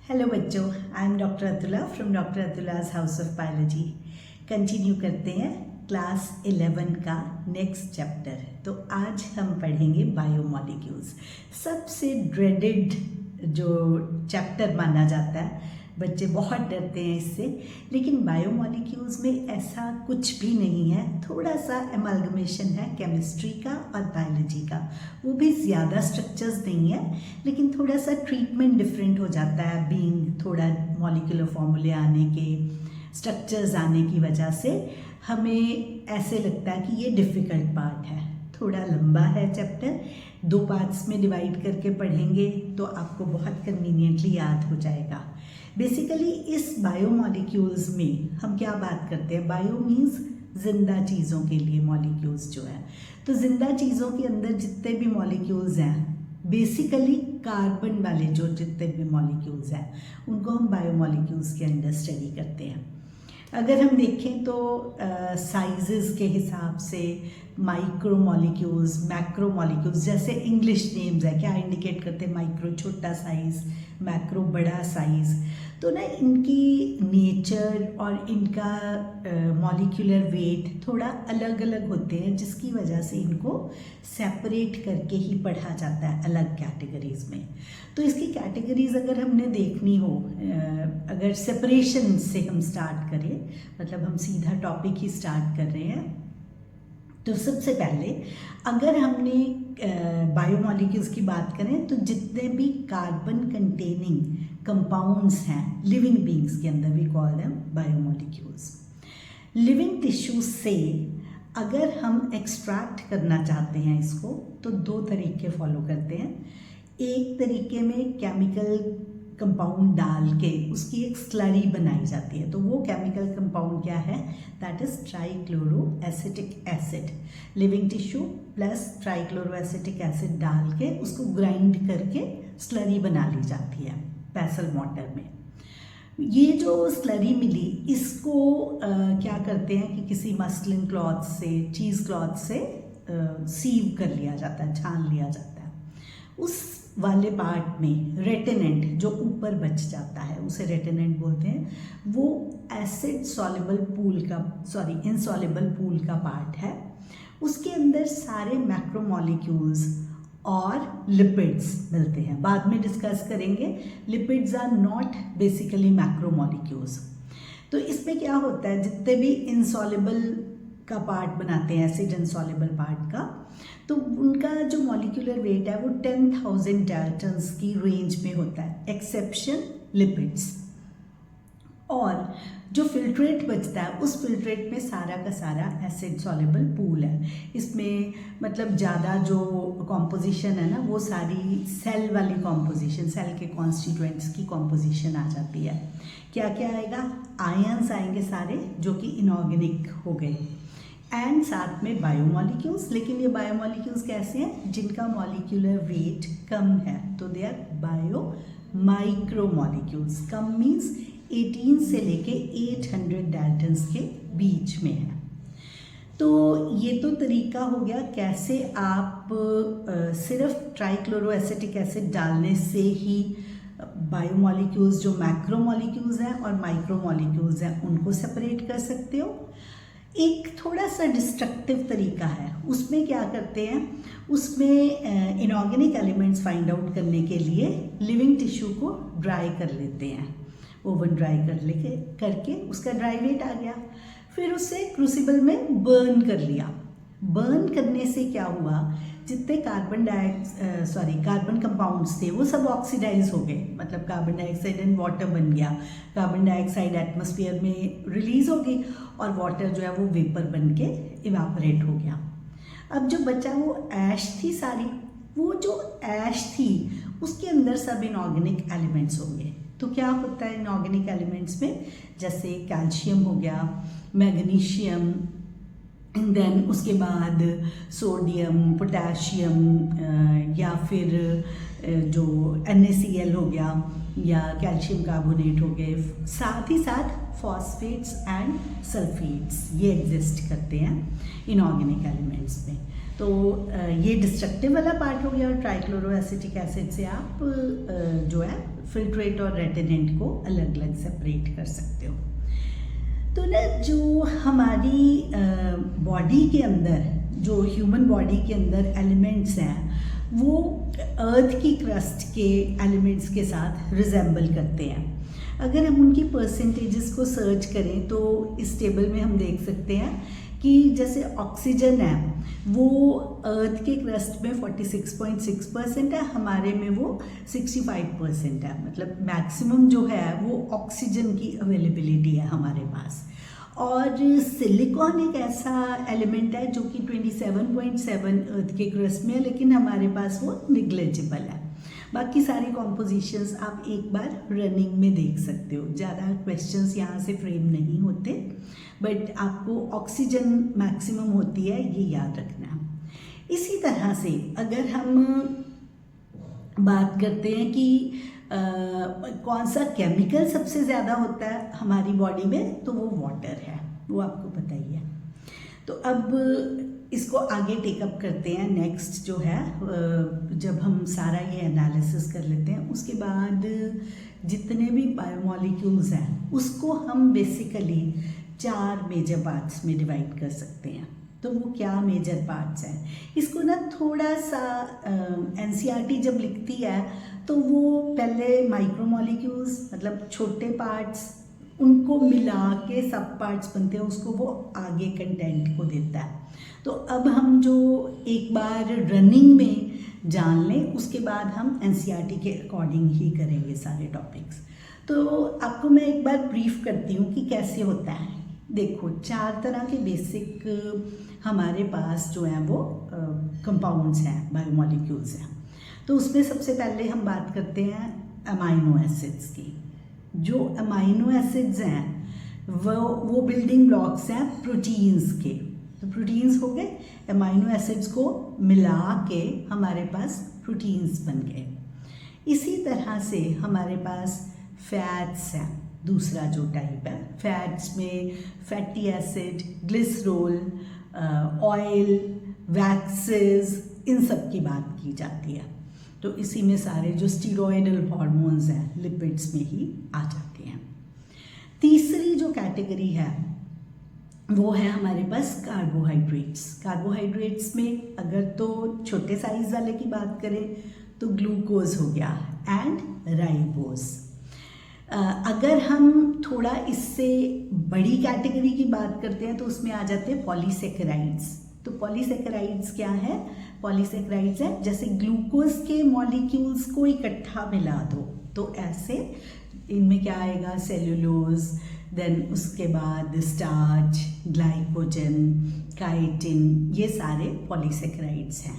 Hello बच्चों, I am doctor Atula from doctor Atula's house of biology. Continue करते हैं class 11 का नेक्स्ट चैप्टर। तो आज हम पढ़ेंगे बायोमॉलिक्यूल्स, सबसे ड्रेडेड जो चैप्टर माना जाता है। बच्चे बहुत डरते हैं इससे, लेकिन बायोमॉलिक्यूल्स में ऐसा कुछ भी नहीं है। थोड़ा सा एमलगमेशन है केमिस्ट्री का और बायोलॉजी का, वो भी ज़्यादा स्ट्रक्चर्स नहीं है, लेकिन थोड़ा सा ट्रीटमेंट डिफरेंट हो जाता है। बीइंग थोड़ा मॉलिक्यूलर फॉर्मूले आने के, स्ट्रक्चर्स आने की वजह से हमें ऐसे लगता है कि ये डिफ़िकल्ट पार्ट है। थोड़ा लंबा है चैप्टर, 2 पार्ट्स में डिवाइड करके पढ़ेंगे तो आपको बहुत कन्वीनियंटली याद हो जाएगा। बेसिकली इस बायोमॉलिक्यूल्स में हम क्या बात करते हैं? बायो मीन्स जिंदा चीज़ों के लिए मॉलिक्यूल्स जो है। तो जिंदा चीज़ों के अंदर जितने भी मॉलिक्यूल्स हैं, बेसिकली कार्बन वाले जो जितने भी मॉलिक्यूल्स हैं, उनको हम बायोमॉलिक्यूल्स के अंदर स्टडी करते हैं। अगर हम देखें तो साइजेस के हिसाब से माइक्रो मॉलिक्यूल्स, मैक्रो मॉलिक्यूल्स, जैसे इंग्लिश नेम्स है, क्या इंडिकेट करते हैं? माइक्रो छोटा साइज़, मैक्रो बड़ा साइज़। तो ना इनकी नेचर और इनका मॉलिक्यूलर वेट थोड़ा अलग अलग होते हैं, जिसकी वजह से इनको सेपरेट करके ही पढ़ा जाता है अलग कैटेगरीज़ में। तो इसकी कैटेगरीज़ अगर हमने देखनी हो, अगर सेपरेशन से हम स्टार्ट करें, मतलब हम सीधा टॉपिक ही स्टार्ट कर रहे हैं, तो सबसे पहले अगर हमने बायोमॉलिक्यूल्स की बात करें तो जितने भी कार्बन कंटेनिंग कंपाउंड्स हैं लिविंग बीइंग्स के अंदर, we call them biomolecules. Living tissue से अगर हम एक्सट्रैक्ट करना चाहते हैं इसको, तो 2 तरीके फॉलो करते हैं। एक तरीके में केमिकल कंपाउंड डाल के उसकी एक स्लरी बनाई जाती है। तो वो केमिकल कंपाउंड क्या है? That is trichloroacetic acid. Living tissue plus trichloroacetic acid डाल के उसको ग्राइंड करके स्लरी बना ली जाती है पेसल मॉर्टर में। ये जो स्लरी मिली, इसको क्या करते हैं कि किसी मसलिन क्लॉथ से, चीज़ क्लॉथ से सीव कर लिया जाता है, छान लिया जाता है। उस वाले पार्ट में रेटेनेंट जो ऊपर बच जाता है, उसे रेटेनेंट बोलते हैं। वो एसिड सॉल्युबल पूल का, इनसॉल्युबल पूल का पार्ट है। उसके अंदर सारे मैक्रोमॉलिक्यूल्स और लिपिड्स मिलते हैं। बाद में डिस्कस करेंगे, lipids are not basically macromolecules. तो इसमें क्या होता है, जितने भी इनसॉल्युबल का पार्ट बनाते हैं, एसिड इनसॉल्युबल पार्ट का, तो उनका जो मॉलिक्यूलर वेट है वो 10,000 डाल्टन्स की रेंज में होता है, एक्सेप्शन लिपिड्स। और जो फिल्ट्रेट बचता है, उस फिल्ट्रेट में सारा का सारा एसिड सॉल्युबल पूल है। इसमें मतलब ज़्यादा जो कॉम्पोजिशन है ना, वो सारी सेल वाली कॉम्पोजिशन, सेल के कॉन्स्टिट्यूएंट्स की कॉम्पोजिशन आ जाती है। क्या क्या आएगा? आयंस आएंगे सारे, जो कि इनऑर्गेनिक हो गए, एंड साथ में बायोमॉलिक्यूल्स। लेकिन ये बायोमॉलिक्यूल्स कैसे हैं? जिनका मॉलिक्यूलर वेट कम है, तो दे आर बायो माइक्रोमॉलिक्यूल्स। कम मीन्स 18 से लेके 800 डाल्टन्स के बीच में है। तो ये तो तरीका हो गया कैसे आप सिर्फ ट्राइक्लोरोएसिटिक एसिड डालने से ही बायोमॉलिक्यूल्स, जो मैक्रोमॉलिक्यूल्स हैं और माइक्रोमॉलिक्यूल्स हैं, उनको सेपरेट कर सकते हो। एक थोड़ा सा डिस्ट्रक्टिव तरीका है, उसमें क्या करते हैं, उसमें इनऑर्गेनिक एलिमेंट्स फाइंड आउट करने के लिए लिविंग टिश्यू को ड्राई कर लेते हैं। ओवन ड्राई करके उसका ड्राई वेट आ गया, फिर उसे क्रूसिबल में बर्न कर लिया। बर्न करने से क्या हुआ, जितने कार्बन कंपाउंड्स थे वो सब ऑक्सीडाइज हो गए, मतलब कार्बन डाइऑक्साइड एंड वाटर बन गया। कार्बन डाइऑक्साइड एटमॉस्फेयर में रिलीज हो गई और वाटर जो है वो वेपर बन के इवापोरेट हो गया। अब जो बचा वो ऐश थी सारी, वो जो ऐश थी उसके अंदर सब इनऑर्गेनिक एलिमेंट्स होंगे। तो क्या होता है इनऑर्गेनिक एलिमेंट्स में? जैसे कैल्शियम हो गया, मैग्नीशियम, देन उसके बाद सोडियम, पोटेशियम, या फिर जो NaCl हो गया, या कैल्शियम कार्बोनेट हो गए, साथ ही साथ फॉस्फेट्स एंड सल्फेट्स, ये एग्जिस्ट करते हैं इनऑर्गेनिक एलिमेंट्स में। तो ये डिस्ट्रक्टिव वाला पार्ट हो गया, और ट्राइक्लोरोएसिटिक एसिड से आप जो है फिल्ट्रेट और रेटिनेंट को अलग अलग सेपरेट कर सकते हो। तो ना जो हमारी बॉडी के अंदर, जो ह्यूमन बॉडी के अंदर एलिमेंट्स हैं, वो अर्थ की क्रस्ट के एलिमेंट्स के साथ रिजेंबल करते हैं। अगर हम उनकी परसेंटेजेस को सर्च करें तो इस टेबल में हम देख सकते हैं कि जैसे ऑक्सीजन है वो अर्थ के क्रस्ट में 46.6% है, हमारे में वो 65% है। मतलब मैक्सिमम जो है वो ऑक्सीजन की अवेलेबिलिटी है हमारे पास। और सिलिकॉन एक ऐसा एलिमेंट है जो कि 27.7 अर्थ के क्रस्ट में है, लेकिन हमारे पास वो निग्लेजिबल है। बाकी सारी कॉम्पोजिशंस आप एक बार रनिंग में देख सकते हो, ज़्यादा क्वेश्चंस यहाँ से फ्रेम नहीं होते, बट आपको ऑक्सीजन मैक्सिमम होती है, ये याद रखना। इसी तरह से अगर हम बात करते हैं कि कौन सा केमिकल सबसे ज़्यादा होता है हमारी बॉडी में, तो वो वाटर है, वो आपको पता ही है। तो अब इसको आगे टेकअप करते हैं। नेक्स्ट जो है, जब हम सारा ये एनालिसिस कर लेते हैं उसके बाद जितने भी बायोमॉलिक्यूल्स हैं उसको हम बेसिकली 4 मेजर पार्ट्स में डिवाइड कर सकते हैं। तो वो क्या मेजर पार्ट्स हैं, इसको ना थोड़ा सा एनसीईआरटी जब लिखती है तो वो पहले माइक्रोमॉलिक्यूल्स मतलब छोटे पार्ट्स उनको मिला के सब पार्ट्स बनते हैं, उसको वो आगे कंटेंट को देता है। तो अब हम जो एक बार रनिंग में जान लें उसके बाद हम एनसीईआरटी के अकॉर्डिंग ही करेंगे सारे टॉपिक्स। तो आपको मैं एक बार ब्रीफ करती हूँ कि कैसे होता है। देखो 4 तरह के बेसिक हमारे पास जो हैं वो कंपाउंड्स हैं, बायोमॉलिक्यूल्स हैं। तो उसमें सबसे पहले हम बात करते हैं अमाइनो एसिड्स की। जो अमाइनो एसिड्स हैं वो बिल्डिंग ब्लॉक्स हैं प्रोटीन्स के। तो प्रोटीन्स हो गए, अमाइनो एसिड्स को मिला के हमारे पास प्रोटीन्स बन गए। इसी तरह से हमारे पास फैट्स हैं, दूसरा जो टाइप है। फैट्स में fatty acid, glycerol, oil, waxes, इन सब की बात की जाती है। तो इसी में सारे जो स्टीरॉयडल हार्मोन्स हैं लिपिड्स में ही आ जाते हैं। तीसरी जो कैटेगरी है वो है हमारे पास कार्बोहाइड्रेट्स। कार्बोहाइड्रेट्स में अगर तो छोटे साइज वाले की बात करें तो ग्लूकोज हो गया एंड राइबोज। अगर हम थोड़ा इससे बड़ी कैटेगरी की बात करते हैं तो उसमें आ जाते हैं पॉलीसेकेराइड्स। तो पॉलीसेकेराइड्स क्या है? पॉलीसेकेराइड्स है जैसे ग्लूकोज के मॉलिक्यूल्स को इकट्ठा मिला दो तो ऐसे इनमें क्या आएगा, सेल्यूलोज, देन उसके बाद स्टार्च, ग्लाइकोजन, काइटिन, ये सारे पॉलीसेकेराइड्स हैं।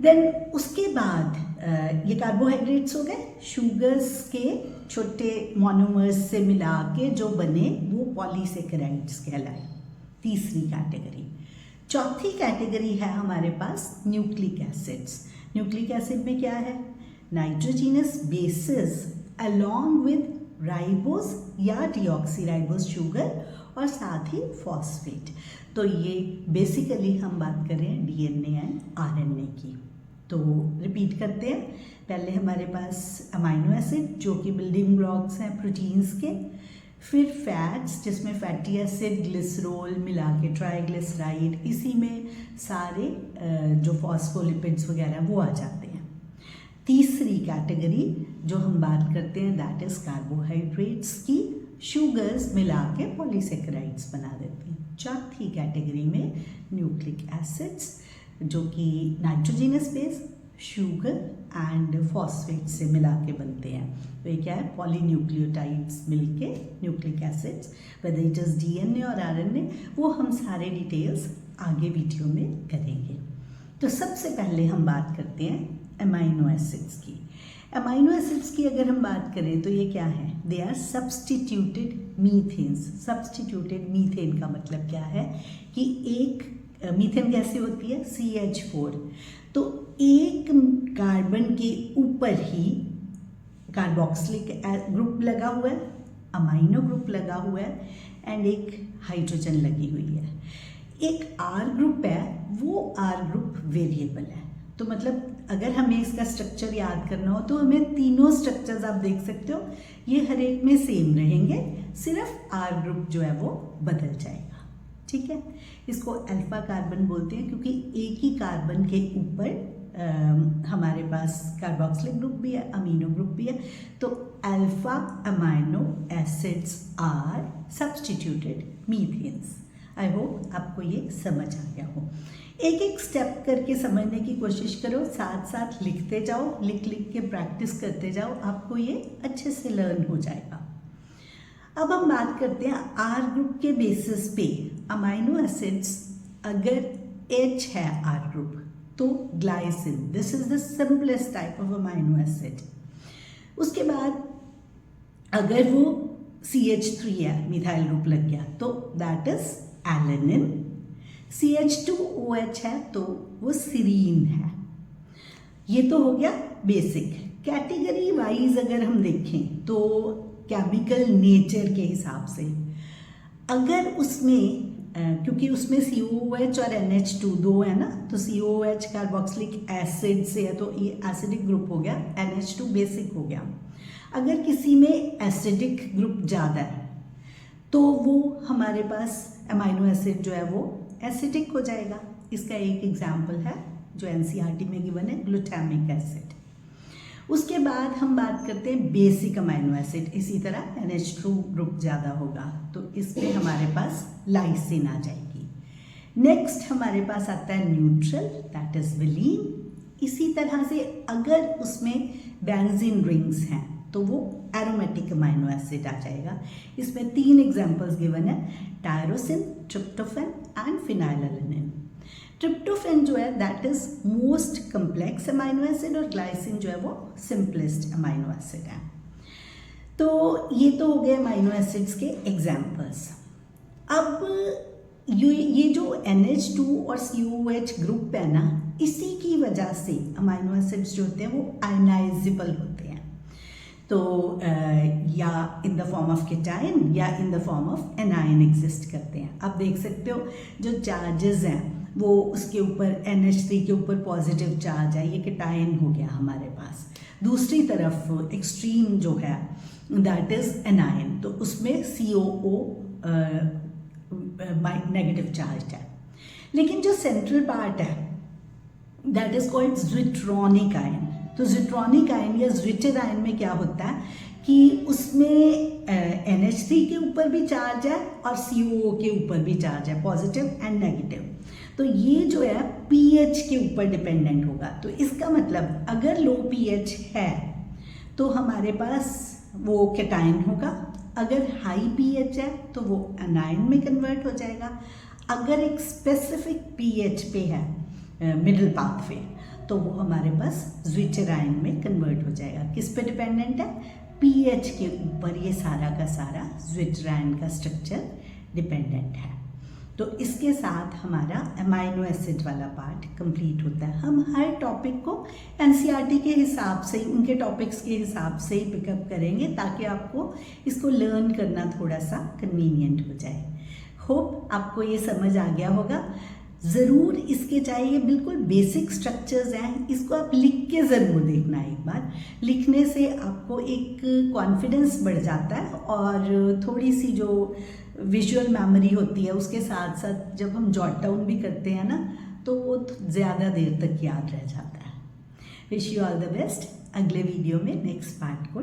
देन उसके बाद ये कार्बोहाइड्रेट्स हो गए, शुगर्स के छोटे मोनोमर्स से मिला के जो बने वो पॉलीसेकेराइड्स कहलाए, तीसरी कैटेगरी। चौथी कैटेगरी है हमारे पास न्यूक्लिक एसिड्स। न्यूक्लिक एसिड में क्या है? Nitrogenous bases along with ribose या डीऑक्सीराइबोस शुगर और साथ ही फॉस्फेट। तो ये बेसिकली हम बात करें डीएनए एंड आरएनए की। तो रिपीट करते हैं, पहले हमारे पास अमाइनो एसिड जो कि बिल्डिंग ब्लॉक्स हैं प्रोटीन्स के, फिर फैट्स जिसमें फैटी एसिड, ग्लिसरॉल मिला के ट्राइग्लिसराइड, इसी में सारे जो फॉस्फोलिपिड्स वगैरह वो आ जाते हैं। तीसरी कैटेगरी जो हम बात करते हैं दैट इज कार्बोहाइड्रेट्स की, शुगर्स मिला के पॉलीसेकेराइड्स बना देते हैं। चौथी कैटेगरी में न्यूक्लिक एसिड्स जो कि nitrogenous base, sugar and phosphate से मिला के बनते हैं। तो ये क्या है? पॉलीन्यूक्लियोटाइड्स मिलके nucleic acids, whether it is DNA और आरएनए, वो हम सारे डिटेल्स आगे वीडियो में करेंगे। तो सबसे पहले हम बात करते हैं अमाइनो एसिड्स की। अमाइनो एसिड्स की अगर हम बात करें तो ये क्या है? They are substituted methanes. Substituted methane का मतलब क्या है कि एक मीथेन कैसे होती है? CH4। तो एक कार्बन के ऊपर ही कार्बोक्सिलिक ग्रुप लगा हुआ है, अमाइनो ग्रुप लगा हुआ है एंड एक हाइड्रोजन लगी हुई है। एक R ग्रुप है वो आर ग्रुप वेरिएबल है। तो मतलब अगर हमें इसका स्ट्रक्चर याद करना हो तो हमें तीनों स्ट्रक्चर्स आप देख सकते हो, ये हर एक में सेम रहेंगे, सिर्फ आर ग्रुप जो है वो बदल जाएगा। ठीक है, इसको अल्फा कार्बन बोलते हैं क्योंकि एक ही कार्बन के ऊपर हमारे पास कार्बोक्सिलिक ग्रुप भी है, अमीनो ग्रुप भी है। तो alpha amino acids are substituted methanes. I hope आपको ये समझ आ गया हो। एक एक स्टेप करके समझने की कोशिश करो, साथ साथ लिखते जाओ, लिख लिख के प्रैक्टिस करते जाओ, आपको ये अच्छे से लर्न हो जाएगा। अब हम बात करते हैं आर ग्रुप के बेसिस पे अमाइनो एसिड्स। अगर H है आर ग्रुप तो glycine, this is the simplest type of amino acid. उसके बाद अगर वो CH3 है, मिथाइल ग्रुप लग गया, तो दैट इज एलेनिन। CH2OH है तो वो सीरीन है। ये तो हो गया बेसिक। कैटेगरी वाइज अगर हम देखें तो केमिकल नेचर के हिसाब से अगर उसमें क्योंकि उसमें COOH और NH2 दो है ना, तो COOH कार्बोक्सिलिक एसिड से है तो ये एसिडिक ग्रुप हो गया, NH2 बेसिक हो गया। अगर किसी में एसिडिक ग्रुप ज़्यादा है तो वो हमारे पास अमाइनो एसिड जो है वो एसिडिक हो जाएगा। इसका एक एग्जाम्पल है जो NCERT में गिवन है, ग्लूटामिक एसिड। उसके बाद हम बात करते हैं बेसिक अमाइनो एसिड, इसी तरह NH2 ग्रुप ज़्यादा होगा तो इसमें हमारे पास लाइसिन आ जाएगी। नेक्स्ट हमारे पास आता है न्यूट्रल, दैट इज विलीन। इसी तरह से अगर उसमें बेंजीन रिंग्स हैं तो वो एरोमेटिक अमाइनो एसिड आ जाएगा। इसमें 3 एग्जाम्पल्स गिवन है, tyrosine, tryptophan and phenylalanine. Tryptophan जो है that is most complex amino acid और ग्लाइसिन जो है वो सिंपलेस्ट अमाइनो एसिड है। तो ये तो हो गए अमाइनो एसिड्स के एग्जाम्पल्स। अब ये जो NH2 और COOH ग्रुप है ना, इसी की वजह से अमाइनो एसिड्स जो होते हैं वो आयनाइजेबल होते हैं। तो या in the form of cation या in the form of anion exist करते हैं। आप देख सकते हो जो चार्जेस हैं वो उसके ऊपर NH3 के ऊपर पॉजिटिव चार्ज है, ये केटाइन हो गया हमारे पास। दूसरी तरफ एक्सट्रीम जो है दैट इज एनायन, तो उसमें COO नेगेटिव चार्ज है। लेकिन जो सेंट्रल पार्ट है दैट इज कॉल्ड ज़्विट्रॉनिक आयन। तो ज़्विट्रॉनिक आयन या ज़्विटर आयन में क्या होता है कि उसमें NH3 के ऊपर भी चार्ज है और COO के ऊपर भी चार्ज है, पॉजिटिव एंड नेगेटिव। तो ये जो है pH के ऊपर डिपेंडेंट होगा। तो इसका मतलब अगर लो pH है तो हमारे पास वो केटाइन होगा, अगर हाई pH है तो वो एनायन में कन्वर्ट हो जाएगा। अगर एक स्पेसिफिक pH पे है मिडिल पाथवे तो वो हमारे पास ज़्विटर आयन में कन्वर्ट हो जाएगा। किस पे डिपेंडेंट है? pH के ऊपर ये सारा का सारा ज़्विटर आयन का स्ट्रक्चर डिपेंडेंट है। तो इसके साथ हमारा अमाइनो एसिड वाला पार्ट कंप्लीट होता है। हम हर टॉपिक को NCERT के हिसाब से ही, उनके टॉपिक्स के हिसाब से ही पिकअप करेंगे ताकि आपको इसको लर्न करना थोड़ा सा कन्वीनियंट हो जाए। होप आपको ये समझ आ गया होगा। ज़रूर इसके चाहे ये बिल्कुल बेसिक स्ट्रक्चर्स हैं, इसको आप लिख के ज़रूर देखना। एक बार लिखने से आपको एक कॉन्फिडेंस बढ़ जाता है और थोड़ी सी जो विजुअल मेमोरी होती है उसके साथ साथ जब हम जॉट डाउन भी करते हैं ना तो वो ज़्यादा देर तक याद रह जाता है। Wish you all the best. अगले वीडियो में नेक्स्ट पार्ट को